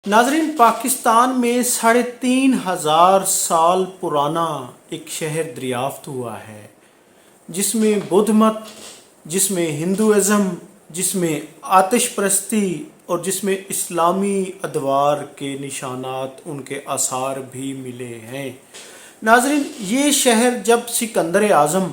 नाजरीन, पाकिस्तान में 3500 साल पुराना एक शहर दरियाफ्त हुआ है जिसमें बुद्ध मत, जिसमें हिंदुज़म, जिसमें आतिश परस्ती और जिसमें इस्लामी अदवार के निशानात, उनके आसार भी मिले हैं। नाजरीन, ये शहर जब सिकंदर आज़म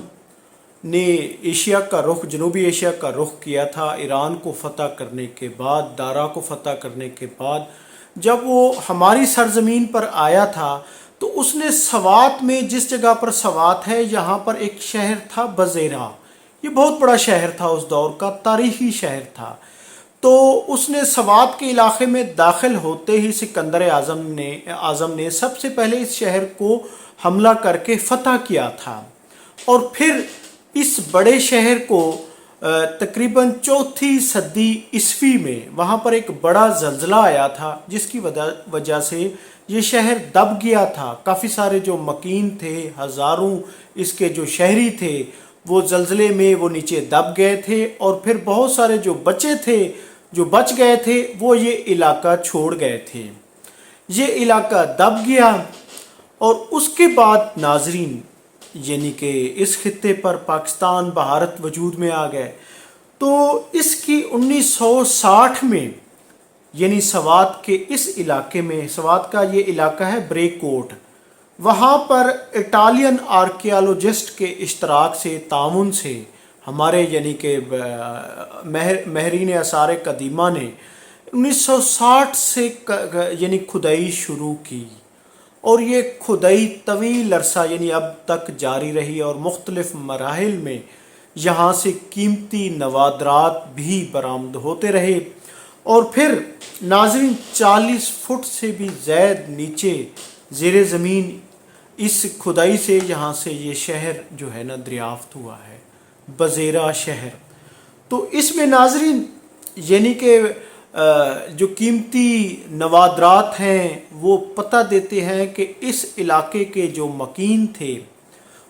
ने एशिया का रुख, जनूबी एशिया का रुख किया था, ईरान को फ़तह करने के बाद, दारा को फ़तह करने के बाद, जब वो हमारी सरज़मीन पर आया था तो उसने सवात में, जिस जगह पर सवात है, यहाँ पर एक शहर था बज़ेरा। ये बहुत बड़ा शहर था, उस दौर का तारीख़ी शहर था। तो उसने सवात के इलाके में दाखिल होते ही सिकंदर आज़म ने सबसे पहले इस शहर को हमला करके फ़तह किया था। और फिर इस बड़े शहर को तकरीबन चौथी सदी ईस्वी में वहाँ पर एक बड़ा ज़लज़ला आया था, जिसकी वजह से ये शहर दब गया था। काफ़ी सारे जो मकीन थे, हज़ारों इसके जो शहरी थे, वो ज़लज़ले में वो नीचे दब गए थे। और फिर बहुत सारे जो बचे थे, जो बच गए थे, वो ये इलाका छोड़ गए थे। ये इलाका दब गया और उसके बाद नाजरीन, यानी कि इस खित्ते पर पाकिस्तान, भारत वजूद में आ गए। तो इसकी 1960 में, यानी सवात के इस इलाके में, सवात का ये इलाका है ब्रेकोट, वहाँ पर इटालियन आर्कियोलॉजिस्ट के इश्तराक से, तामुन से, हमारे यानी कि महरीन आसार कदीमा ने 1960 से यानी खुदाई शुरू की। और ये खुदाई तवील अरसा यानी अब तक जारी रही और मुख्तलिफ मराहिल में यहाँ से कीमती नवादरात भी बरामद होते रहे। और फिर नाज़रीन, 40 फुट से भी ज़्यादा नीचे ज़ेरे ज़मीन इस खुदाई से यहाँ से ये शहर जो है ना दरियाफ्त हुआ है, बज़ेरा शहर। तो इसमें नाज़रीन, यानी कि जो कीमती नवादरात हैं वो पता देते हैं कि इस इलाके के जो मकीन थे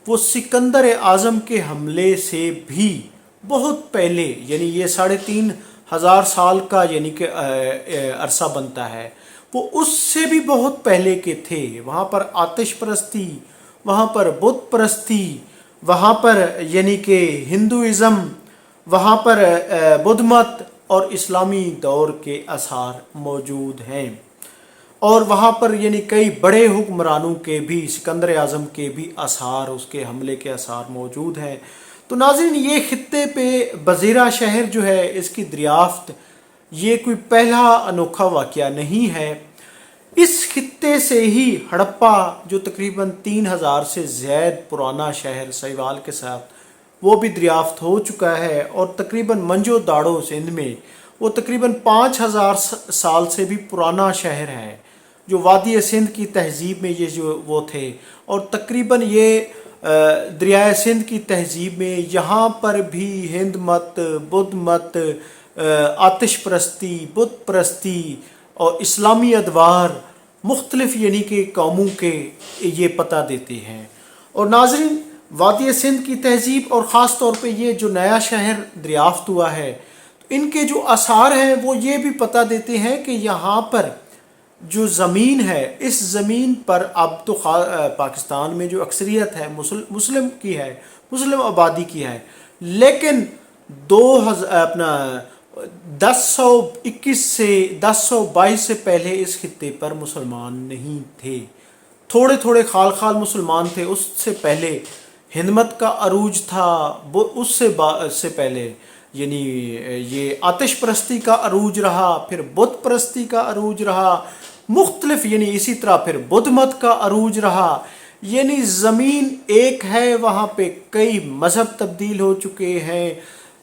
वो सिकंदर आज़म के हमले से भी बहुत पहले, यानी ये 3500 साल का यानी कि अरसा बनता है, वो उससे भी बहुत पहले के थे। वहाँ पर आतिश परस्ती, वहाँ पर बुद्ध परस्ती, वहाँ पर यानी कि हिंदुज़म, वहाँ पर बुद्ध मत और इस्लामी दौर के आसार मौजूद हैं। और वहाँ पर यानी कई बड़े हुक्मरानों के भी, सिकंदर आज़म के भी आसार, उसके हमले के आसार मौजूद हैं। तो नाज़रीन, ये खित्ते पे बज़ेरा शहर जो है, इसकी दरियाफ्त ये कोई पहला अनोखा वाक़या नहीं है। इस खित्ते से ही हड़प्पा, जो तकरीबन 3000 से ज़्यादा पुराना शहर सहीवाल के साथ, वो भी दरियाफ्त हो चुका है। और तकरीबन मंजो दाड़ो सिंध में वो तकरीबन 5000 साल से भी पुराना शहर है, जो वादी सिंध की तहज़ीब में ये जो वो थे। और तकरीबन ये दरियाए सिंध की तहज़ीब में यहाँ पर भी हिंद मत, बुद्ध मत, आतिश परस्ती, बुत परस्ती और इस्लामी अदवार मुख्तलिफ यानी कि कौमों के ये पता देते हैं। और नाज़रीन, वादी सिंध की तहज़ीब और ख़ास तौर पे ये जो नया शहर दरियाफ्त हुआ है, तो इनके जो आसार हैं वो ये भी पता देते हैं कि यहाँ पर जो ज़मीन है, इस ज़मीन पर अब तो पाकिस्तान में जो अक्सरियत है मुस्लिम की है, मुस्लिम आबादी की है, लेकिन 1021 से 1022 से पहले इस खित्ते पर मुसलमान नहीं थे। थोड़े थोड़े खाल खाल मुसलमान थे। उससे पहले हिंदमत का अरूज था, उससे पहले यानी ये आतिश परस्ती का अरूज रहा, फिर बुद्ध परस्ती का अरूज रहा, मुख्तलिफ यानी इसी तरह फिर बुद्ध मत का अरूज रहा। यानी ज़मीन एक है, वहाँ पे कई मज़हब तब्दील हो चुके हैं।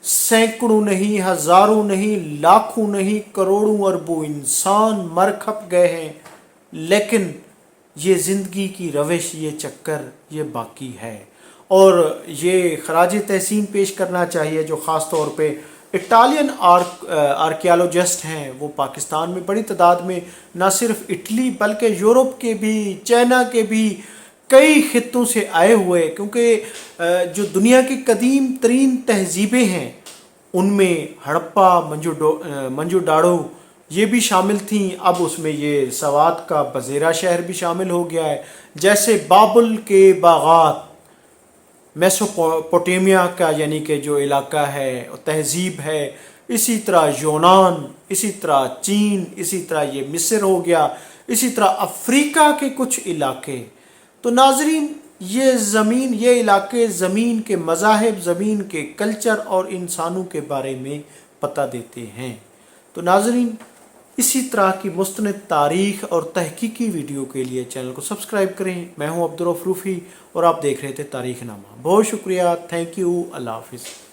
सैकड़ों नहीं, हज़ारों नहीं, लाखों नहीं, करोड़ों अरबों इंसान मर खप गए हैं, लेकिन ये ज़िंदगी की रविश, ये चक्कर, ये बाकी है। और ये खराज तहसीन पेश करना चाहिए जो ख़ास तौर पे इटालियन आर्कियोलॉजिस्ट हैं, वो पाकिस्तान में बड़ी तादाद में, ना सिर्फ इटली बल्कि यूरोप के भी, चाइना के भी कई खित्तों से आए हुए, क्योंकि जो दुनिया की कदीम तरीन तहजीबें हैं उनमें हड़प्पा, मंजो दाड़ो یہ بھی شامل تھیں، اب اس میں یہ سوات کا بزیرہ شہر بھی شامل ہو گیا ہے، جیسے بابل کے باغات، میسوپوٹیمیا کا یعنی کہ جو علاقہ ہے تہذیب ہے، اسی طرح یونان، اسی طرح چین، اسی طرح یہ مصر ہو گیا، اسی طرح افریقہ کے کچھ علاقے۔ تو ناظرین یہ زمین، یہ علاقے زمین کے مذاہب، زمین کے کلچر اور انسانوں کے بارے میں پتہ دیتے ہیں۔ تو ناظرین اسی طرح کی مستند تاریخ اور تحقیقی ویڈیو کے لیے چینل کو سبسکرائب کریں۔ میں ہوں عبدالرؤف روفی اور آپ دیکھ رہے تھے تاریخ نامہ۔ بہت شکریہ، تھینک یو، اللہ حافظ۔